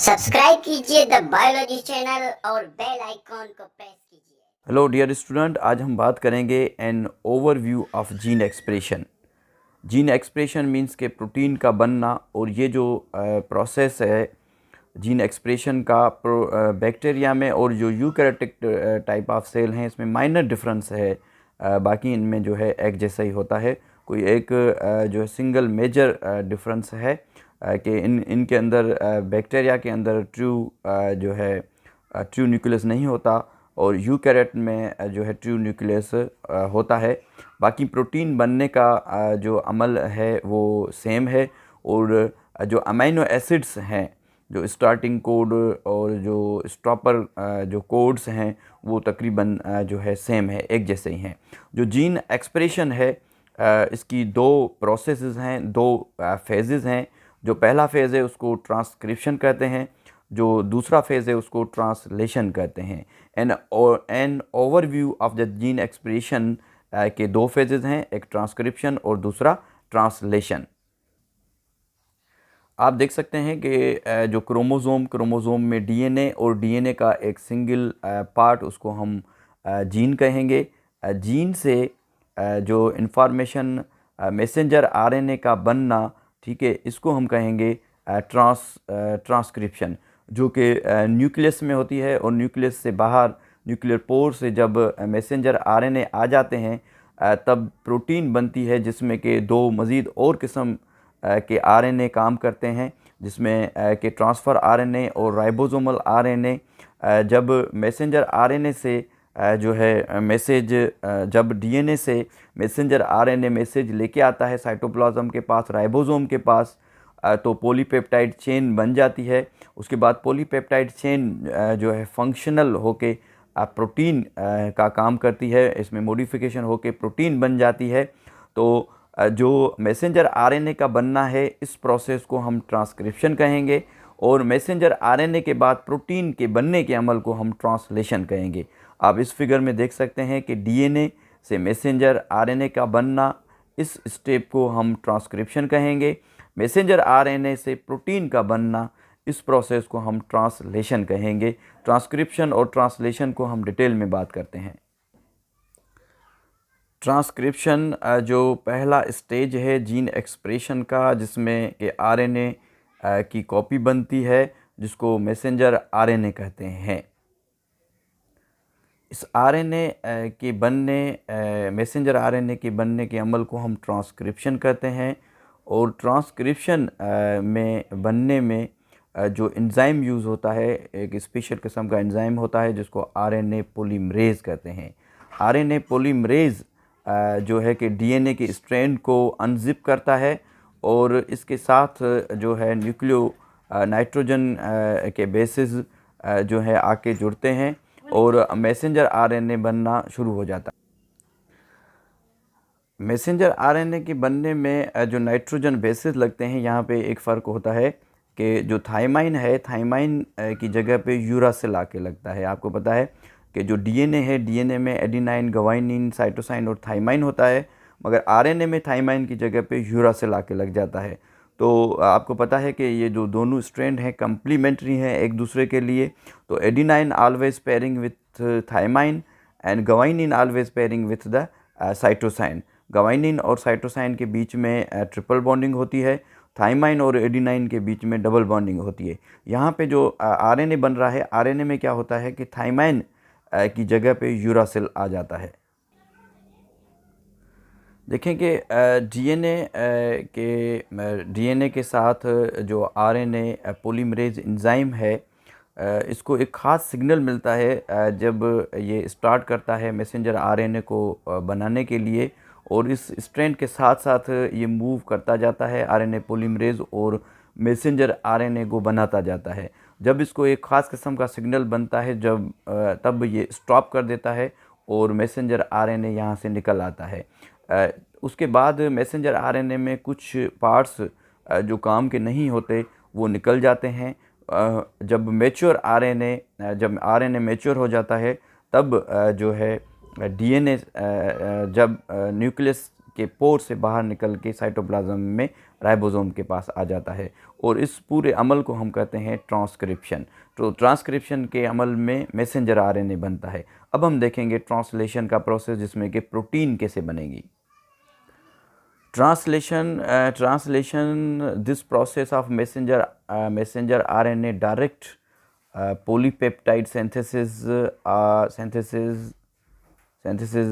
Subscribe कीजिए the biology channel और bell icon को प्रेस कीजिए। हेलो डियर स्टूडेंट, आज हम बात करेंगे an overview of gene expression. Gene expression means के प्रोटीन का बनना, और ये जो प्रोसेस है जीन एक्सप्रेशन का बैक्टीरिया में और जो यूकैरियोटिक टाइप ऑफ सेल हैं इसमें माइनर डिफरेंस है। बाकी इनमें जो है एक जैसा ही होता है। कोई एक जो है सिंगल मेजर डिफरेंस है कि इनके अंदर बैक्टीरिया के अंदर जो है ट्रू न्यूक्लियस नहीं होता, और यूकैरियोट में जो है ट्रू न्यूक्लियस होता है। बाकी प्रोटीन बनने का जो अमल है वो सेम है, और जो अमीनो एसिड्स हैं, जो स्टार्टिंग कोड और जो स्टॉपर जो कोड्स हैं वो तकरीबन जो है सेम है, एक जैसे ही हैं। जो जीन एक्सप्रेशन है इसकी दो प्रोसेसेस हैं, दो फेजेस हैं। जो पहला फेज़ है उसको ट्रांसक्रिप्शन कहते हैं, जो दूसरा फेज़ है उसको ट्रांसलेशन कहते हैं। An overview of the gene expression के दो फेजेस हैं, एक ट्रांसक्रिप्शन और दूसरा ट्रांसलेशन। आप देख सकते हैं कि जो क्रोमोज़ोम में डीएनए और डीएनए का एक सिंगल पार्ट, उसको हम जीन कहेंगे। जीन से जो इन्फॉर्मेशन मैसेंजर आरएनए का बनना, ठीक है, इसको हम कहेंगे ट्रांसक्रिप्शन, जो कि न्यूक्लियस में होती है। और न्यूक्लियस से बाहर न्यूक्लियर पोर से जब मैसेंजर आरएनए आ जाते हैं तब प्रोटीन बनती है, जिसमें कि दो मज़ीद और किस्म के आरएनए काम करते हैं, जिसमें कि ट्रांसफ़र आरएनए और राइबोसोमल आरएनए। जब मैसेंजर आरएनए से जो है मैसेज, जब डीएनए से मैसेंजर आरएनए मैसेज लेके आता है साइटोप्लाज्म के पास, राइबोसोम के पास, तो पॉलीपेप्टाइड चेन बन जाती है। उसके बाद पॉलीपेप्टाइड चेन जो है फंक्शनल होके प्रोटीन का काम करती है, इसमें मॉडिफिकेशन होके प्रोटीन बन जाती है। तो जो मैसेंजर आरएनए का बनना है, इस प्रोसेस को हम ट्रांसक्रिप्शन कहेंगे, और मैसेंजर आरएनए के बाद प्रोटीन के बनने के अमल को हम ट्रांसलेशन कहेंगे। आप इस फिगर में देख सकते हैं कि डीएनए से मैसेंजर आरएनए का बनना, इस स्टेप को हम ट्रांसक्रिप्शन कहेंगे। मैसेंजर आरएनए से प्रोटीन का बनना, इस प्रोसेस को हम ट्रांसलेशन कहेंगे। ट्रांसक्रिप्शन और ट्रांसलेशन को हम डिटेल में बात करते हैं। ट्रांसक्रिप्शन जो पहला स्टेज है जीन एक्सप्रेशन का, जिसमें कि आरएनए की कॉपी बनती है, जिसको मैसेंजर आरएनए कहते हैं। इस आरएनए के बनने, मैसेंजर आरएनए के बनने के अमल को हम ट्रांसक्रिप्शन कहते हैं। और ट्रांसक्रिप्शन में बनने में जो एंजाइम यूज़ होता है, एक स्पेशल किस्म का एंजाइम होता है जिसको आरएनए पॉलीमरेज कहते हैं। आरएनए पॉलीमरेज जो है कि डीएनए के स्ट्रैंड को अनजिप करता है, और इसके साथ जो है न्यूक्लियो नाइट्रोजन के बेसिस जो है आके जुड़ते हैं, और मैसेंजर आरएनए बनना शुरू हो जाता है। मैसेंजर आरएनए के बनने में जो नाइट्रोजन बेसिस लगते हैं, यहाँ पे एक फ़र्क होता है कि जो थाइमाइन है, थाइमाइन की जगह पे यूरासिल आके लगता है। आपको पता है कि जो डीएनए है, डीएनए में एडेनाइन, ग्वानिन, साइटोसाइन और थाइमाइन होता है, मगर आरएनए में थाइमाइन की जगह पे यूरासिल आके लग जाता है। तो आपको पता है कि ये जो दोनों स्ट्रैंड हैं कम्प्लीमेंट्री हैं एक दूसरे के लिए। तो adenine always pairing with thymine and guanine always pairing with the cytosine. Guanine और साइटोसाइन के बीच में ट्रिपल बॉन्डिंग होती है, थाइमाइन और एडेनाइन के बीच में डबल बॉन्डिंग होती है। यहाँ पे जो आरएनए बन रहा है, आरएनए में क्या होता है कि थाइमाइन की जगह पे यूरासिल आ जाता है। देखें कि डीएनए के साथ जो आरएनए पॉलीमरेज एंजाइम है, इसको एक ख़ास सिग्नल मिलता है जब ये स्टार्ट करता है मैसेंजर आरएनए को बनाने के लिए, और इस स्ट्रैंड के साथ साथ ये मूव करता जाता है आरएनए पॉलीमरेज, और मैसेंजर आरएनए को बनाता जाता है। जब इसको एक ख़ास किस्म का सिग्नल बनता है, तब ये स्टॉप कर देता है और मैसेंजर आरएनए यहाँ से निकल आता है। उसके बाद मैसेंजर आरएनए में कुछ पार्ट्स जो काम के नहीं होते वो निकल जाते हैं। जब जब आरएनए मैच्योर हो जाता है, तब जो है डीएनए जब न्यूक्लियस के पोर से बाहर निकल के साइटोप्लाज्म में राइबोसोम के पास आ जाता है, और इस पूरे अमल को हम कहते हैं ट्रांसक्रिप्शन। तो ट्रांसक्रिप्शन के अमल में मैसेंजर आरएनए बनता है। अब हम देखेंगे ट्रांसलेशन का प्रोसेस, जिसमें कि प्रोटीन कैसे बनेगी। Translation, this process of messenger RNA direct polypeptide synthesis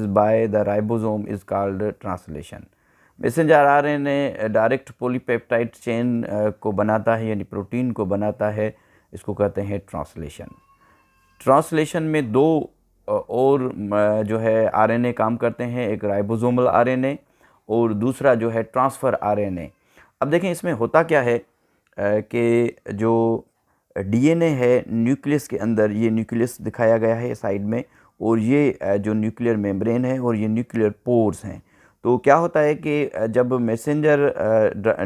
by the ribosome is called translation. Messenger RNA direct polypeptide chain को बनाता है, यानी प्रोटीन को बनाता है, इसको कहते हैं ट्रांसलेशन। ट्रांसलेशन में दो और जो है आरएनए काम करते हैं, एक राइबोसोमल आरएनए और दूसरा जो है ट्रांसफ़र आरएनए। अब देखें इसमें होता क्या है कि जो डीएनए है न्यूक्लियस के अंदर, ये न्यूक्लियस दिखाया गया है साइड में, और ये जो न्यूक्लियर मेम्ब्रेन है और ये न्यूक्लियर पोर्स हैं। तो क्या होता है कि जब मैसेंजर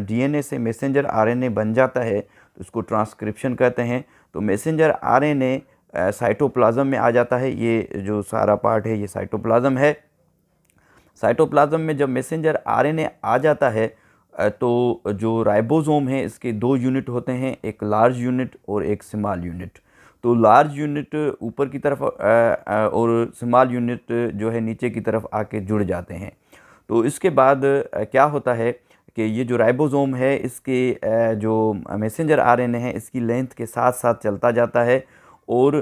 डीएनए से मैसेंजर आरएनए बन जाता है तो उसको ट्रांसक्रिप्शन कहते हैं। तो मैसेंजर आरएनए साइटोप्लाज्म में आ जाता है, ये जो सारा पार्ट है ये साइटोप्लाज्म है। साइटोप्लाज्म में जब मैसेंजर आरएनए आ जाता है तो जो राइबोसोम है इसके दो यूनिट होते हैं, एक लार्ज यूनिट और एक स्मॉल यूनिट। तो लार्ज यूनिट ऊपर की तरफ और स्मॉल यूनिट जो है नीचे की तरफ आके जुड़ जाते हैं। तो इसके बाद क्या होता है कि ये जो राइबोसोम है इसके जो मैसेंजर आरएनए है इसकी लेंथ के साथ साथ चलता जाता है और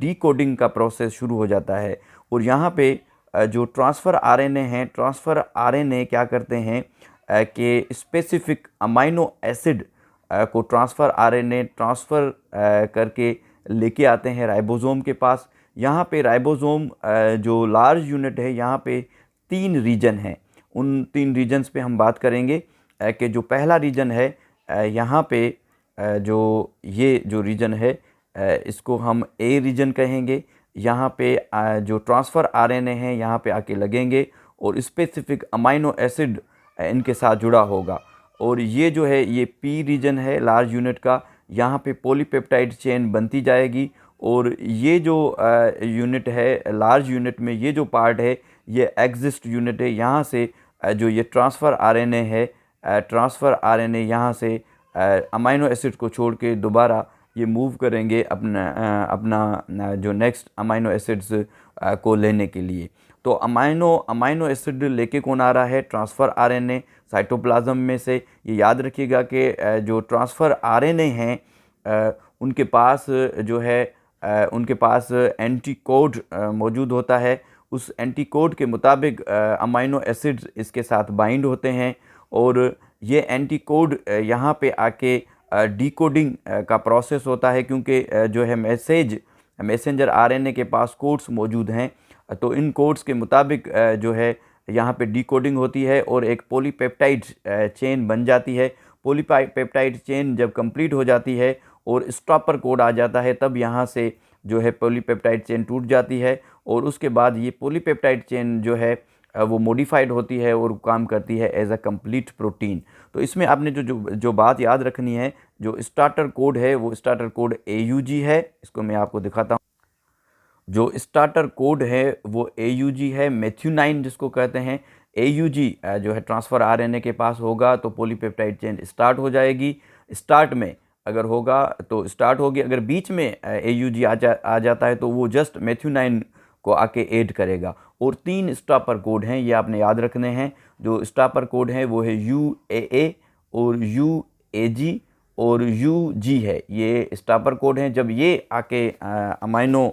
डीकोडिंग का प्रोसेस शुरू हो जाता है। और यहाँ पे जो ट्रांसफ़र आरएनए हैं, ट्रांसफ़र आरएनए क्या करते हैं कि स्पेसिफिक अमाइनो एसिड को ट्रांसफ़र आरएनए ट्रांसफ़र करके लेके आते हैं राइबोसोम के पास। यहाँ पे राइबोसोम जो लार्ज यूनिट है, यहाँ पे 3 रीजन हैं। उन 3 रीजन्स पे हम बात करेंगे कि जो पहला रीजन है यहाँ पे जो ये जो रीजन है इसको हम ए रीजन कहेंगे। यहाँ पे जो ट्रांसफ़र आरएनए हैं यहाँ पे आके लगेंगे और स्पेसिफिक अमाइनो एसिड इनके साथ जुड़ा होगा। और ये जो है ये पी रीजन है लार्ज यूनिट का, यहाँ पे पॉलीपेप्टाइड चेन बनती जाएगी। और ये जो यूनिट है लार्ज यूनिट में, ये जो पार्ट है ये एग्जिस्ट यूनिट है। यहाँ से जो ये ट्रांसफ़र आरएनए है, ट्रांसफ़र आरएनए यहाँ से अमाइनो एसिड को छोड़ के दोबारा ये मूव करेंगे अपना जो नेक्स्ट अमाइनो एसिड्स को लेने के लिए। तो अमाइनो एसिड लेके कौन आ रहा है? ट्रांसफ़र आरएनए साइटोप्लाज्म में से। ये याद रखिएगा कि जो ट्रांसफ़र आरएनए हैं उनके पास जो है उनके पास एंटीकोड मौजूद होता है। उस एंटीकोड के मुताबिक अमाइनो एसिड्स इसके साथ बाइंड होते हैं और ये एंटीकोड यहाँ पे आके डिकोडिंग का प्रोसेस होता है, क्योंकि जो है मैसेंजर आरएनए के पास कोड्स मौजूद हैं। तो इन कोड्स के मुताबिक जो है यहाँ पे डिकोडिंग होती है और एक पॉलीपेप्टाइड चेन बन जाती है। पॉलीपेप्टाइड चेन जब कंप्लीट हो जाती है और स्टॉपर कोड आ जाता है, तब यहाँ से जो है पॉलीपेप्टाइड चेन टूट जाती है और उसके बाद ये पॉलीपेप्टाइड चेन जो है वो मॉडिफाइड होती है और काम करती है एज अ कंप्लीट प्रोटीन। तो इसमें आपने जो बात याद रखनी है, जो स्टार्टर कोड है वो स्टार्टर कोड AUG है। इसको मैं आपको दिखाता हूँ। जो स्टार्टर कोड है वो AUG है, मेथ्यूनाइन जिसको कहते हैं। AUG जो है ट्रांसफ़र आरएनए के पास होगा तो पॉलीपेप्टाइड चेन स्टार्ट हो जाएगी। स्टार्ट में अगर होगा तो स्टार्ट होगी, अगर बीच में AUG आ जाता है तो वो जस्ट मेथ्यूनाइन को आके ऐड करेगा। और 3 स्टॉपर कोड हैं, ये आपने याद रखने हैं। जो स्टॉपर कोड है वो है UAA और UAG और UG है, ये स्टॉपर कोड हैं। जब ये आके अमाइनो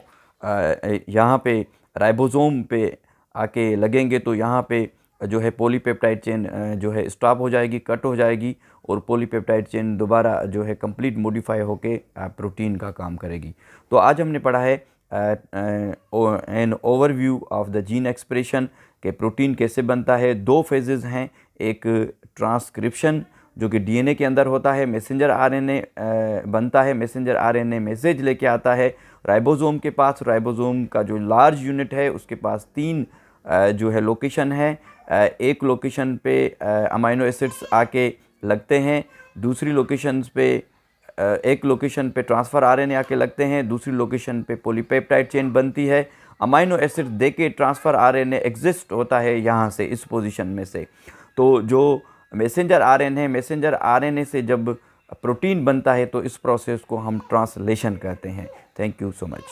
यहाँ पे राइबोसोम पे आके लगेंगे तो यहाँ पे जो है पॉलीपेप्टाइड चेन जो है स्टॉप हो जाएगी, कट हो जाएगी और पॉलीपेप्टाइड चेन दोबारा जो है कंप्लीट मॉडिफाई होके प्रोटीन का काम करेगी। तो आज हमने पढ़ा है an overview of the gene expression के प्रोटीन कैसे बनता है। 2 फेजेस हैं, एक ट्रांसक्रिप्शन जो कि डीएनए के अंदर होता है, मैसेंजर आरएनए बनता है, मैसेंजर आरएनए मैसेज लेके आता है राइबोसोम के पास। राइबोसोम का जो लार्ज यूनिट है उसके पास 3 जो है लोकेशन है। एक लोकेशन पे अमाइनो एसिड्स आके लगते हैं, दूसरी लोकेशन पे एक लोकेशन पे ट्रांसफ़र आरएनए आके लगते हैं, दूसरी लोकेशन पे पॉलीपेप्टाइड चेन बनती है। अमाइनो एसिड देके ट्रांसफ़र आरएनए एग्जिस्ट होता है यहाँ से, इस पोजीशन में से। तो जो मैसेंजर आरएनए है, मैसेंजर आरएनए से जब प्रोटीन बनता है, तो इस प्रोसेस को हम ट्रांसलेशन कहते हैं। Thank you so much.